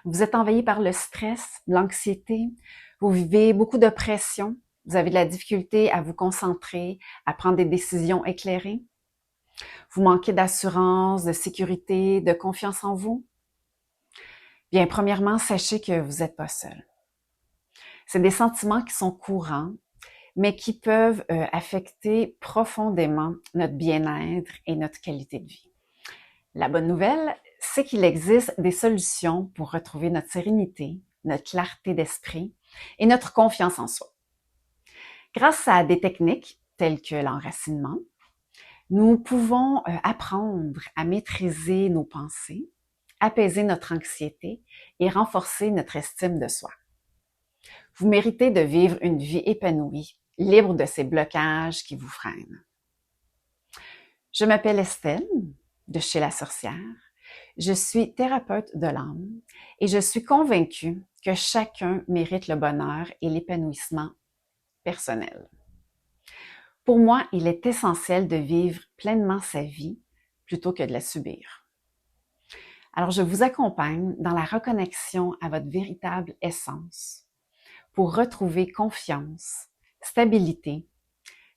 Vous êtes envahi par le stress, l'anxiété, vous vivez beaucoup de pression, vous avez de la difficulté à vous concentrer, à prendre des décisions éclairées. Vous manquez d'assurance, de sécurité, de confiance en vous. Bien, premièrement, sachez que vous n'êtes pas seul. C'est des sentiments qui sont courants, mais qui peuvent affecter profondément notre bien-être et notre qualité de vie. La bonne nouvelle, c'est qu'il existe des solutions pour retrouver notre sérénité, notre clarté d'esprit et notre confiance en soi. Grâce à des techniques telles que l'enracinement, nous pouvons apprendre à maîtriser nos pensées, apaiser notre anxiété et renforcer notre estime de soi. Vous méritez de vivre une vie épanouie, libre de ces blocages qui vous freinent. Je m'appelle Estelle, de chez La Sorcière. Je suis thérapeute de l'âme et je suis convaincue que chacun mérite le bonheur et l'épanouissement personnel. Pour moi, il est essentiel de vivre pleinement sa vie plutôt que de la subir. Alors, je vous accompagne dans la reconnexion à votre véritable essence pour retrouver confiance, stabilité,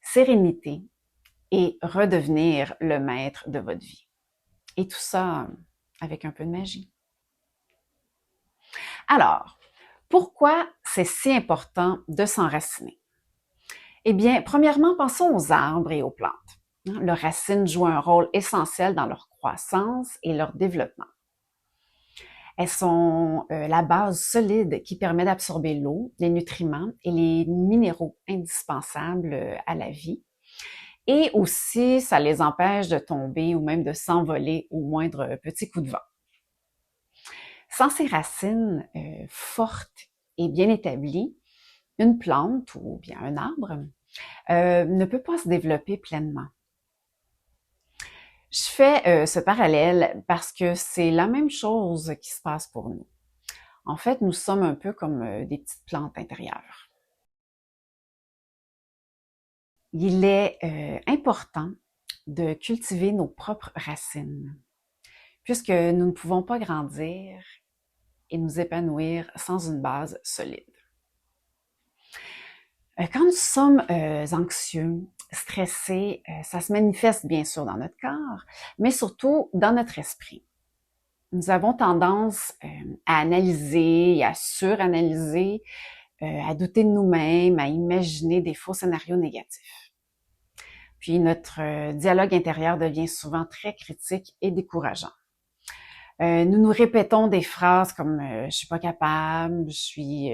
sérénité et redevenir le maître de votre vie. Et tout ça avec un peu de magie. Alors, pourquoi c'est si important de s'enraciner? Eh bien, premièrement, pensons aux arbres et aux plantes. Leurs racines jouent un rôle essentiel dans leur croissance et leur développement. Elles sont la base solide qui permet d'absorber l'eau, les nutriments et les minéraux indispensables à la vie. Et aussi, ça les empêche de tomber ou même de s'envoler au moindre petit coup de vent. Sans ces racines fortes et bien établies, une plante ou bien un arbre ne peut pas se développer pleinement. Je fais ce parallèle parce que c'est la même chose qui se passe pour nous. En fait, nous sommes un peu comme des petites plantes intérieures. Il est important de cultiver nos propres racines, puisque nous ne pouvons pas grandir et nous épanouir sans une base solide. Quand nous sommes anxieux, stressés, ça se manifeste bien sûr dans notre corps, mais surtout dans notre esprit. Nous avons tendance à analyser, à suranalyser, à douter de nous-mêmes, à imaginer des faux scénarios négatifs. Puis notre dialogue intérieur devient souvent très critique et décourageant. Nous nous répétons des phrases comme je suis pas capable, je suis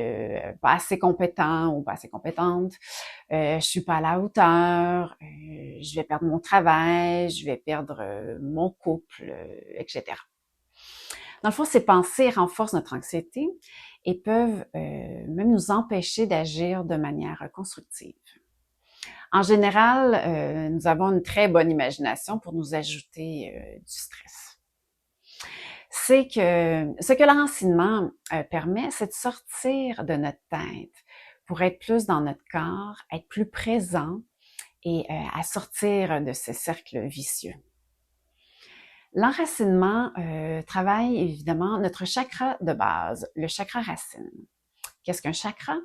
pas assez compétent ou pas assez compétente, je suis pas à la hauteur, je vais perdre mon travail, je vais perdre mon couple, etc. Dans le fond, ces pensées renforcent notre anxiété et peuvent même nous empêcher d'agir de manière constructive. En général, nous avons une très bonne imagination pour nous ajouter du stress. C'est que ce que l'enracinement permet, c'est de sortir de notre tête pour être plus dans notre corps, être plus présent et à sortir de ce cercle vicieux. L'enracinement travaille évidemment notre chakra de base, le chakra racine. Qu'est-ce qu'un chakra?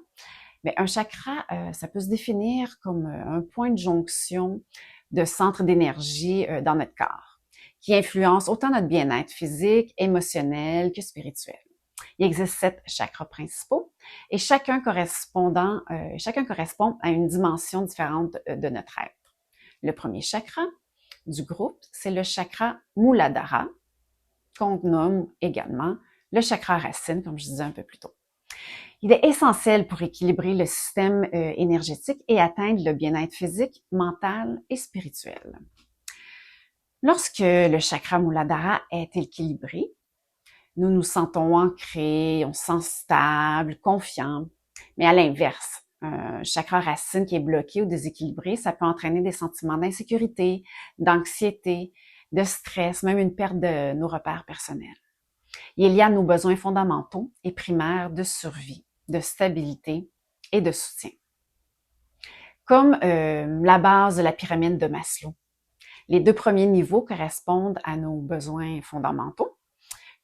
Bien, un chakra, ça peut se définir comme un point de jonction de centre d'énergie dans notre corps, qui influence autant notre bien-être physique, émotionnel que spirituel. Il existe 7 chakras principaux et chacun correspond à une dimension différente de notre être. Le premier chakra du groupe, c'est le chakra Muladhara, qu'on nomme également le chakra racine, comme je disais un peu plus tôt. Il est essentiel pour équilibrer le système énergétique et atteindre le bien-être physique, mental et spirituel. Lorsque le chakra Muladhara est équilibré, nous nous sentons ancrés, on se sent stable, confiant. Mais à l'inverse, un chakra racine qui est bloqué ou déséquilibré, ça peut entraîner des sentiments d'insécurité, d'anxiété, de stress, même une perte de nos repères personnels. Il est lié à nos besoins fondamentaux et primaires de survie, de stabilité et de soutien. Comme la base de la pyramide de Maslow. Les 2 premiers niveaux correspondent à nos besoins fondamentaux,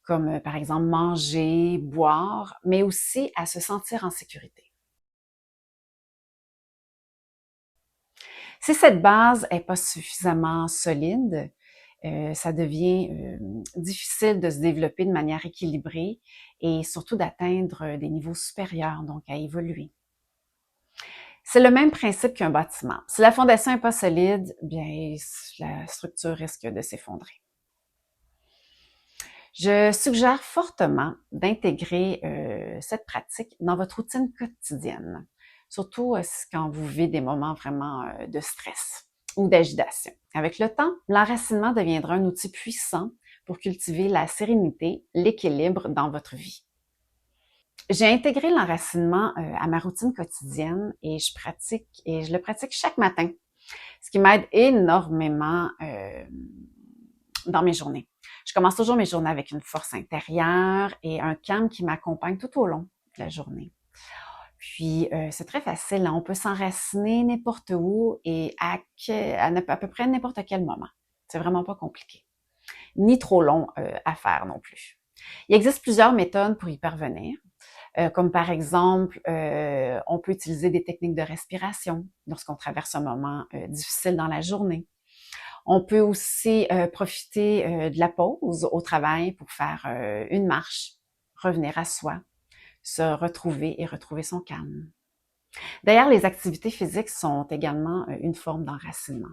comme par exemple manger, boire, mais aussi à se sentir en sécurité. Si cette base n'est pas suffisamment solide, ça devient difficile de se développer de manière équilibrée et surtout d'atteindre des niveaux supérieurs, donc à évoluer. C'est le même principe qu'un bâtiment. Si la fondation n'est pas solide, bien la structure risque de s'effondrer. Je suggère fortement d'intégrer cette pratique dans votre routine quotidienne, surtout quand vous vivez des moments vraiment de stress ou d'agitation. Avec le temps, l'enracinement deviendra un outil puissant pour cultiver la sérénité, l'équilibre dans votre vie. J'ai intégré l'enracinement à ma routine quotidienne et je le pratique chaque matin, ce qui m'aide énormément dans mes journées. Je commence toujours mes journées avec une force intérieure et un calme qui m'accompagne tout au long de la journée. Puis, c'est très facile, hein? On peut s'enraciner n'importe où et à peu près n'importe quel moment. C'est vraiment pas compliqué. Ni trop long à faire non plus. Il existe plusieurs méthodes pour y parvenir. Comme par exemple, on peut utiliser des techniques de respiration lorsqu'on traverse un moment difficile dans la journée. On peut aussi profiter de la pause au travail pour faire une marche, revenir à soi, se retrouver et retrouver son calme. D'ailleurs, les activités physiques sont également une forme d'enracinement.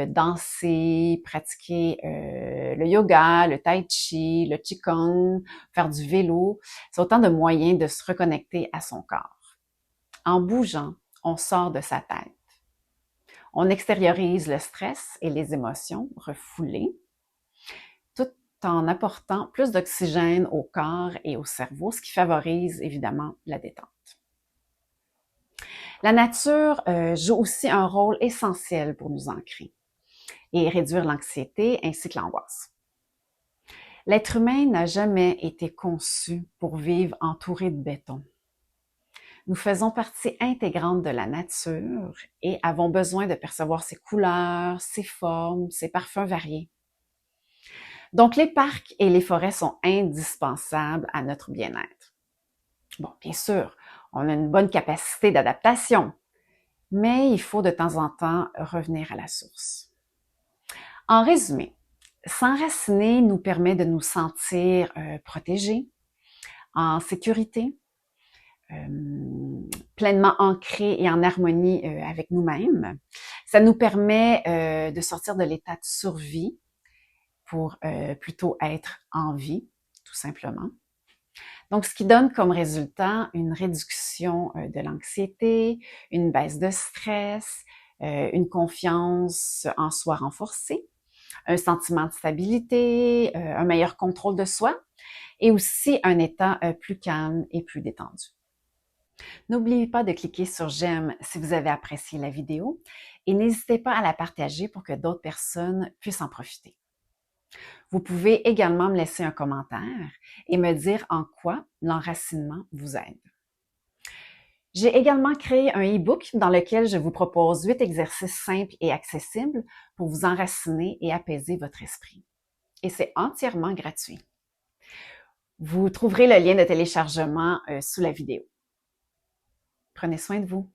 Danser, pratiquer le yoga, le tai chi, le qigong, faire du vélo, c'est autant de moyens de se reconnecter à son corps. En bougeant, on sort de sa tête. On extériorise le stress et les émotions refoulées, tout en apportant plus d'oxygène au corps et au cerveau, ce qui favorise évidemment la détente. La nature joue aussi un rôle essentiel pour nous ancrer et réduire l'anxiété ainsi que l'angoisse. L'être humain n'a jamais été conçu pour vivre entouré de béton. Nous faisons partie intégrante de la nature et avons besoin de percevoir ses couleurs, ses formes, ses parfums variés. Donc, les parcs et les forêts sont indispensables à notre bien-être. Bon, bien sûr, on a une bonne capacité d'adaptation, mais il faut de temps en temps revenir à la source. En résumé, s'enraciner nous permet de nous sentir protégés, en sécurité, pleinement ancrés et en harmonie avec nous-mêmes. Ça nous permet de sortir de l'état de survie pour plutôt être en vie, tout simplement. Donc, ce qui donne comme résultat une réduction de l'anxiété, une baisse de stress, une confiance en soi renforcée, un sentiment de stabilité, un meilleur contrôle de soi et aussi un état plus calme et plus détendu. N'oubliez pas de cliquer sur j'aime si vous avez apprécié la vidéo et n'hésitez pas à la partager pour que d'autres personnes puissent en profiter. Vous pouvez également me laisser un commentaire et me dire en quoi l'enracinement vous aide. J'ai également créé un e-book dans lequel je vous propose 8 exercices simples et accessibles pour vous enraciner et apaiser votre esprit. Et c'est entièrement gratuit. Vous trouverez le lien de téléchargement sous la vidéo. Prenez soin de vous.